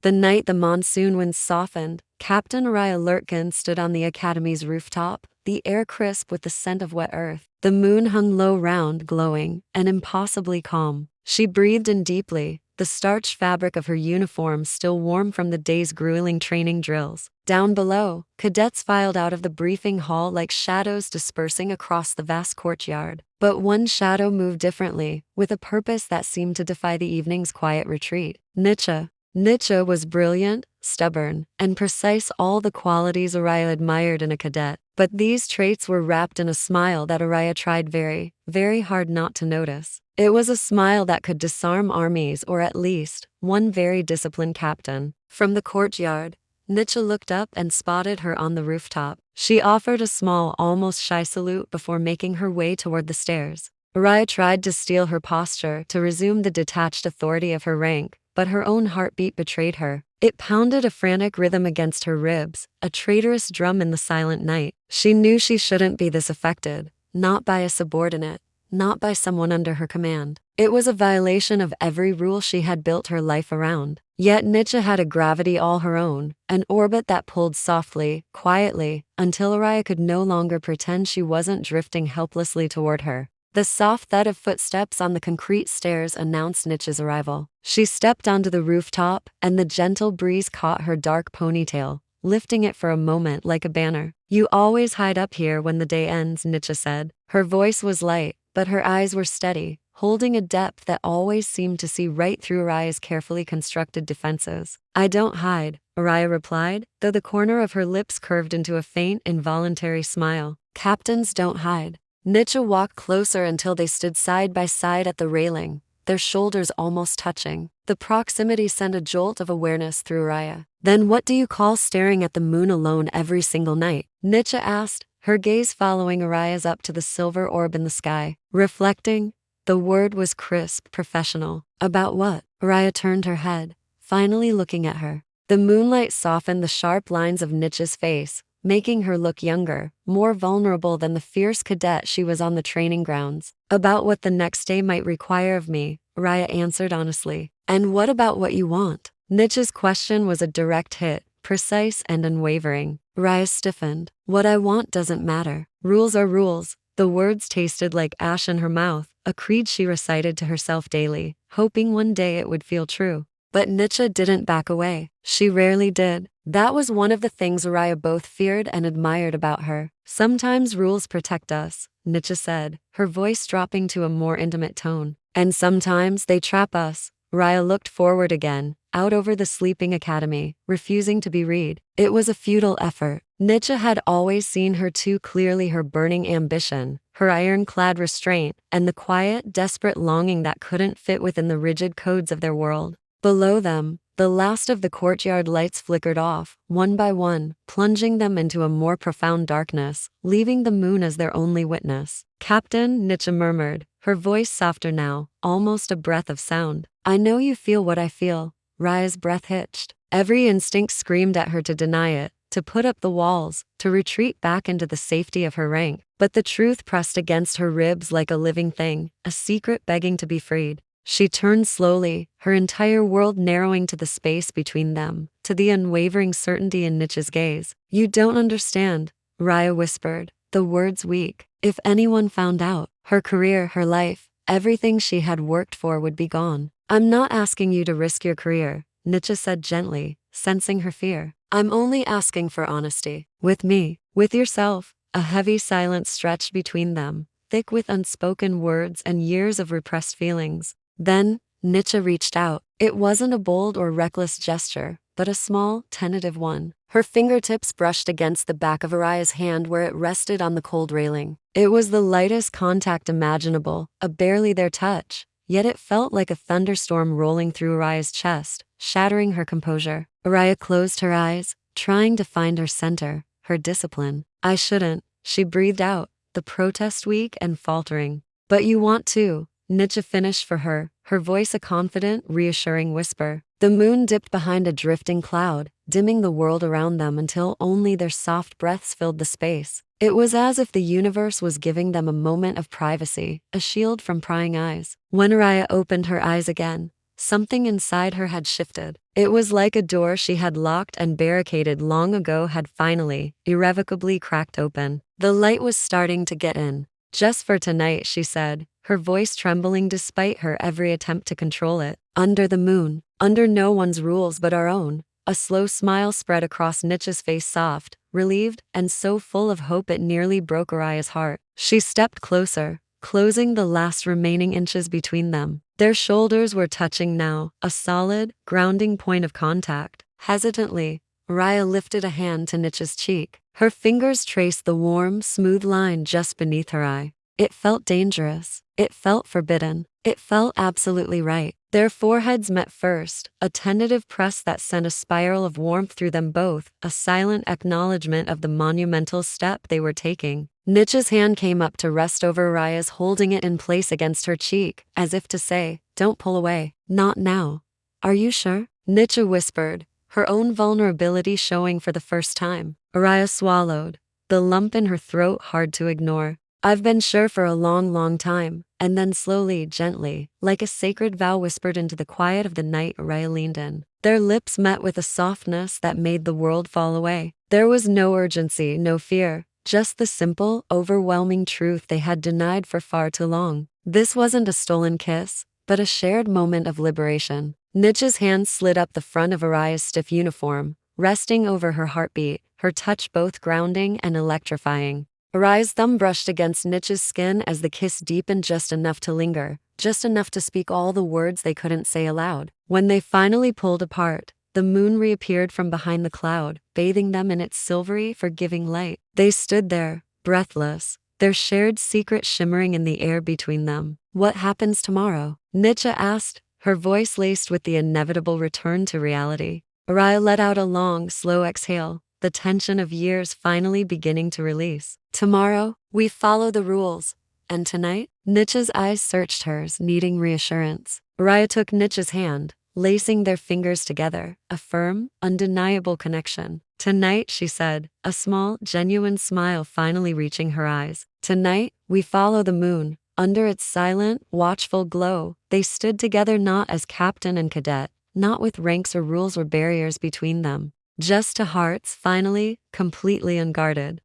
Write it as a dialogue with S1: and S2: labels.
S1: The night the monsoon winds softened, Captain Araya Lurkin stood on the academy's rooftop, the air crisp with the scent of wet earth. The moon hung low round, glowing, and impossibly calm. She breathed in deeply, the starched fabric of her uniform still warm from the day's grueling training drills. Down below, cadets filed out of the briefing hall like shadows dispersing across the vast courtyard. But one shadow moved differently, with a purpose that seemed to defy the evening's quiet retreat. Nicha. Nicha was brilliant, stubborn, and precise, all the qualities Araya admired in a cadet. But these traits were wrapped in a smile that Araya tried very, very hard not to notice. It was a smile that could disarm armies, or at least one very disciplined captain. From the courtyard, Nicha looked up and spotted her on the rooftop. She offered a small, almost shy salute before making her way toward the stairs. Araya tried to steel her posture, to resume the detached authority of her rank, but her own heartbeat betrayed her. It pounded a frantic rhythm against her ribs, a traitorous drum in the silent night. She knew she shouldn't be this affected, not by a subordinate, not by someone under her command. It was a violation of every rule she had built her life around. Yet Nicha had a gravity all her own, an orbit that pulled softly, quietly, until Araya could no longer pretend she wasn't drifting helplessly toward her. The soft thud of footsteps on the concrete stairs announced Nicha's arrival. She stepped onto the rooftop, and the gentle breeze caught her dark ponytail, lifting it for a moment like a banner. "You always hide up here when the day ends," Nicha said. Her voice was light, but her eyes were steady, holding a depth that always seemed to see right through Araya's carefully constructed defenses. "I don't hide," Araya replied, though the corner of her lips curved into a faint, involuntary smile. "Captains don't hide." Nicha walked closer until they stood side by side at the railing, their shoulders almost touching. The proximity sent a jolt of awareness through Araya. "Then what do you call staring at the moon alone every single night?" Nicha asked, her gaze following Araya's up to the silver orb in the sky. "Reflecting." The word was crisp, professional. "About what?" Araya turned her head, finally looking at her. The moonlight softened the sharp lines of Nicha's face, making her look younger, more vulnerable than the fierce cadet she was on the training grounds. "About what the next day might require of me," Araya answered honestly. "And what about what you want?" Nicha's question was a direct hit, precise and unwavering. Araya stiffened. "What I want doesn't matter. Rules are rules." The words tasted like ash in her mouth, a creed she recited to herself daily, hoping one day it would feel true. But Nicha didn't back away. She rarely did. That was one of the things Araya both feared and admired about her. "Sometimes rules protect us," Nicha said, her voice dropping to a more intimate tone. "And sometimes they trap us." Araya looked forward again, out over the sleeping academy, refusing to be read. It was a futile effort. Nicha had always seen her too clearly, her burning ambition, her ironclad restraint, and the quiet, desperate longing that couldn't fit within the rigid codes of their world. Below them, the last of the courtyard lights flickered off, one by one, plunging them into a more profound darkness, leaving the moon as their only witness. "Captain," Nicha murmured, her voice softer now, almost a breath of sound. "I know you feel what I feel." Raya's breath hitched. Every instinct screamed at her to deny it, to put up the walls, to retreat back into the safety of her rank. But the truth pressed against her ribs like a living thing, a secret begging to be freed. She turned slowly, her entire world narrowing to the space between them, to the unwavering certainty in Nicha's gaze. "You don't understand," Araya whispered, the words weak. "If anyone found out, her career, her life, everything she had worked for would be gone." "I'm not asking you to risk your career," Nicha said gently, sensing her fear. "I'm only asking for honesty. With me, with yourself." A heavy silence stretched between them, thick with unspoken words and years of repressed feelings. Then, Nicha reached out. It wasn't a bold or reckless gesture, but a small, tentative one. Her fingertips brushed against the back of Araya's hand where it rested on the cold railing. It was the lightest contact imaginable, a barely there touch, yet it felt like a thunderstorm rolling through Araya's chest, shattering her composure. Araya closed her eyes, trying to find her center, her discipline. "I shouldn't," she breathed out, the protest weak and faltering. "But you want to," Nicha finished for her, her voice a confident, reassuring whisper. The moon dipped behind a drifting cloud, dimming the world around them until only their soft breaths filled the space. It was as if the universe was giving them a moment of privacy, a shield from prying eyes. When Araya opened her eyes again, something inside her had shifted. It was like a door she had locked and barricaded long ago had finally, irrevocably cracked open. The light was starting to get in. Just for tonight, she said, her voice trembling despite her every attempt to control it. Under the moon, under no one's rules but our own. A slow smile spread across Nicha's face, soft, relieved, and so full of hope it nearly broke Araya's heart. She stepped closer, closing the last remaining inches between them. Their shoulders were touching now, a solid, grounding point of contact. Hesitantly, Araya lifted a hand to Nicha's cheek. Her fingers traced the warm, smooth line just beneath her eye. It felt dangerous. It felt forbidden. It felt absolutely right. Their foreheads met first, a tentative press that sent a spiral of warmth through them both, a silent acknowledgement of the monumental step they were taking. Nicha's hand came up to rest over Araya's, holding it in place against her cheek, as if to say, "Don't pull away. Not now." "Are you sure?" Nicha whispered, her own vulnerability showing for the first time. Araya swallowed, the lump in her throat hard to ignore. "I've been sure for a long, long time." And then slowly, gently, like a sacred vow whispered into the quiet of the night, Araya leaned in. Their lips met with a softness that made the world fall away. There was no urgency, no fear, just the simple, overwhelming truth they had denied for far too long. This wasn't a stolen kiss, but a shared moment of liberation. Nicha's hand slid up the front of Araya's stiff uniform, resting over her heartbeat, her touch both grounding and electrifying. Araya's thumb brushed against Nicha's skin as the kiss deepened just enough to linger, just enough to speak all the words they couldn't say aloud. When they finally pulled apart, the moon reappeared from behind the cloud, bathing them in its silvery, forgiving light. They stood there, breathless, their shared secret shimmering in the air between them. "What happens tomorrow?" Nicha asked, her voice laced with the inevitable return to reality. Araya let out a long, slow exhale, the tension of years finally beginning to release. "Tomorrow, we follow the rules. And tonight?" Nicha's eyes searched hers, needing reassurance. Araya took Nicha's hand, lacing their fingers together, a firm, undeniable connection. "Tonight," she said, a small, genuine smile finally reaching her eyes. "Tonight, we follow the moon." Under its silent, watchful glow, they stood together not as captain and cadet, not with ranks or rules or barriers between them. Just to hearts, finally, completely unguarded.